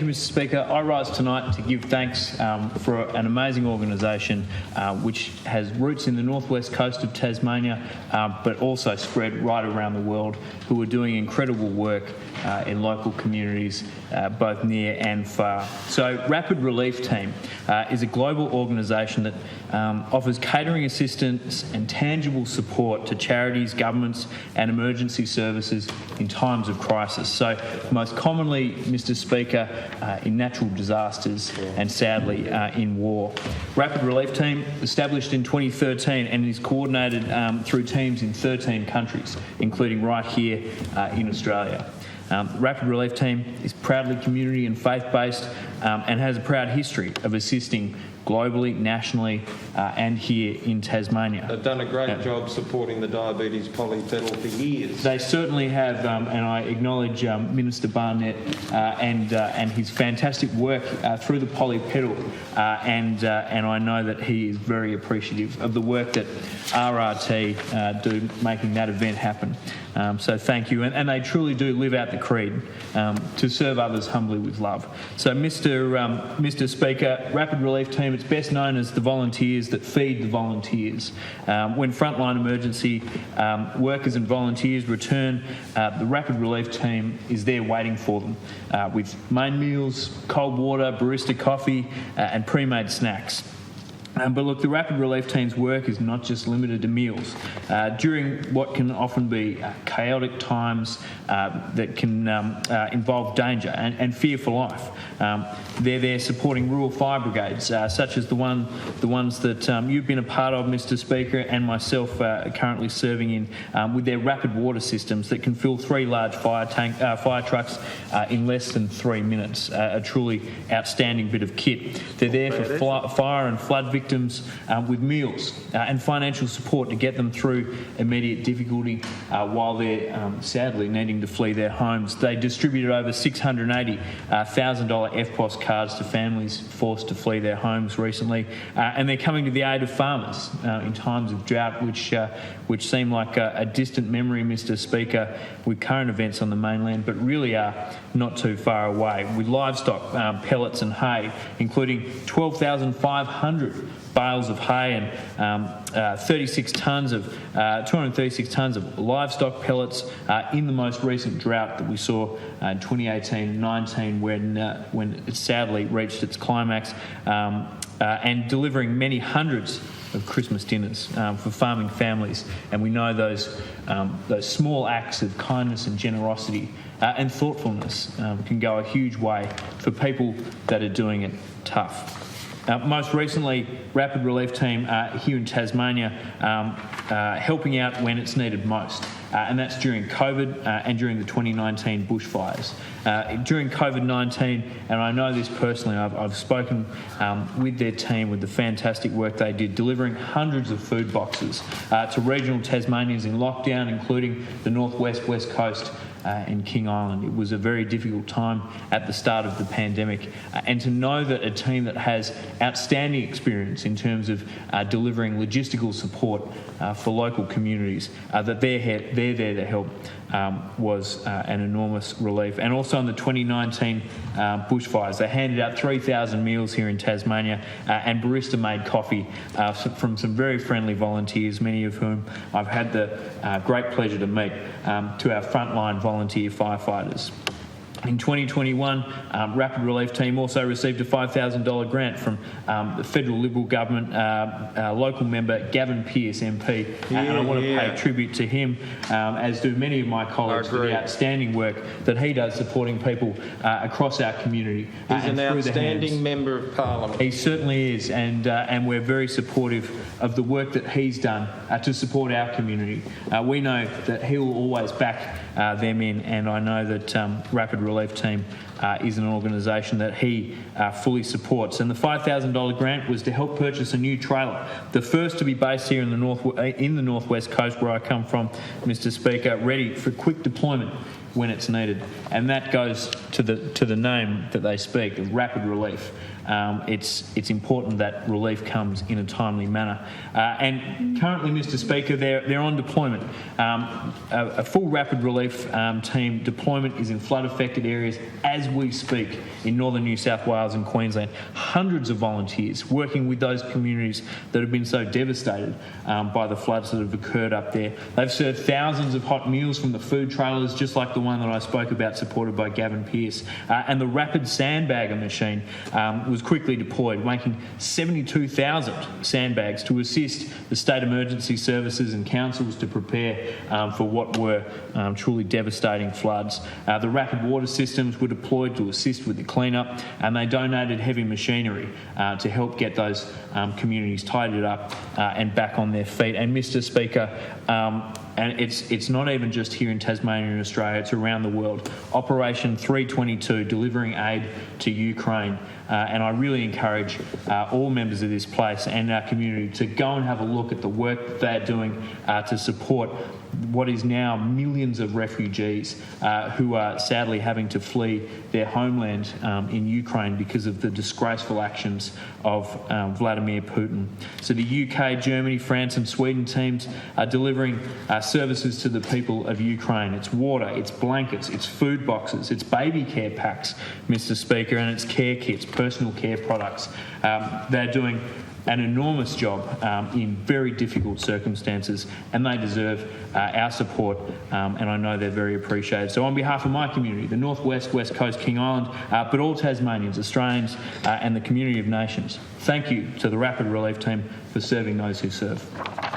Thank you, Mr. Speaker. I rise tonight to give thanks for an amazing organisation which has roots in the northwest coast of Tasmania, but also spread right around the world, who are doing incredible work in local communities, both near and far. So Rapid Relief Team is a global organisation that offers catering assistance and tangible support to charities, governments and emergency services in times of crisis. So most commonly, Mr. Speaker, in natural disasters and sadly in war. Rapid Relief Team, established in 2013 and is coordinated through teams in 13 countries, including right here in Australia. Rapid Relief Team is proudly community and faith-based and has a proud history of assisting globally, nationally and here in Tasmania. They've done a great job supporting the diabetes polypedal for years. They certainly have, and I acknowledge Minister Barnett and his fantastic work through the polypedal, and I know that he is very appreciative of the work that RRT do making that event happen. So thank you, and they truly do live out the creed to serve others humbly with love. So Mr. Speaker, Rapid Relief Team, it's best known as the volunteers that feed the volunteers. When frontline emergency workers and volunteers return, the Rapid Relief Team is there waiting for them with main meals, cold water, barista coffee and pre-made snacks. But look, the Rapid Relief Team's work is not just limited to meals. During what can often be chaotic times that can involve danger and fear for life, they're there supporting rural fire brigades, such as the ones that you've been a part of, Mr. Speaker, and myself are currently serving in, with their rapid water systems that can fill 3 large fire trucks in less than 3 minutes. A truly outstanding bit of kit. They're there for fire and flood victims with meals and financial support to get them through immediate difficulty while they're sadly needing to flee their homes. They distributed over $680,000 FPOS cards to families forced to flee their homes recently, and they're coming to the aid of farmers in times of drought, which seem like a distant memory, Mr. Speaker, with current events on the mainland, but really are not too far away, with livestock, pellets and hay, including 12,500 bales of hay and 236 tonnes of livestock pellets in the most recent drought that we saw in 2018-19 when it sadly reached its climax, and delivering many hundreds of Christmas dinners for farming families. And we know those small acts of kindness and generosity and thoughtfulness can go a huge way for people that are doing it tough. Most recently, Rapid Relief Team here in Tasmania helping out when it's needed most, and that's during COVID and during the 2019 bushfires. During COVID-19, and I know this personally, I've spoken with their team, with the fantastic work they did, delivering hundreds of food boxes to regional Tasmanians in lockdown, including the northwest, west coast, in King Island. It was a very difficult time at the start of the pandemic, and to know that a team that has outstanding experience in terms of delivering logistical support for local communities, that they're there to help, was an enormous relief. And also in the 2019 bushfires, they handed out 3,000 meals here in Tasmania and barista-made coffee from some very friendly volunteers, many of whom I've had the great pleasure to meet, to our frontline volunteer firefighters. In 2021, Rapid Relief Team also received a $5,000 grant from the federal Liberal government local member Gavin Pearce MP, and I want to pay tribute to him, as do many of my colleagues, for the outstanding work that he does supporting people across our community. He's an outstanding member of Parliament. He certainly is, and we're very supportive of the work that he's done to support our community. We know that he will always back them in, and I know that Rapid Relief Team is an organisation that he fully supports. And the $5,000 grant was to help purchase a new trailer, the first to be based here in the northwest coast where I come from, Mr. Speaker, ready for quick deployment when it's needed. And that goes to the name that they speak, of rapid relief. It's important that relief comes in a timely manner. And currently, Mr. Speaker, they're on deployment. A full rapid relief team deployment is in flood-affected areas as we speak in northern New South Wales and Queensland. Hundreds of volunteers working with those communities that have been so devastated by the floods that have occurred up there. They've served thousands of hot meals from the food trailers, just like the one that I spoke about, supported by Gavin Pearce. And the rapid sandbagger machine was quickly deployed, making 72,000 sandbags to assist the state emergency services and councils to prepare for what were truly devastating floods. The rapid water systems were deployed to assist with the clean-up, and they donated heavy machinery to help get those communities tidied up and back on their feet. And Mr. Speaker, and it's not even just here in Tasmania and Australia, it's around the world. Operation 322, delivering aid to Ukraine. And I really encourage all members of this place and our community to go and have a look at the work that they're doing to support what is now millions of refugees who are sadly having to flee their homeland in Ukraine because of the disgraceful actions of Vladimir Putin. So the UK, Germany, France and Sweden teams are delivering services to the people of Ukraine. It's water, it's blankets, it's food boxes, it's baby care packs, Mr. Speaker, and it's care kits, personal care products. They're doing an enormous job in very difficult circumstances, and they deserve our support, and I know they're very appreciated. So on behalf of my community, the North West, West Coast, King Island, but all Tasmanians, Australians and the community of nations, thank you to the Rapid Relief Team for serving those who serve.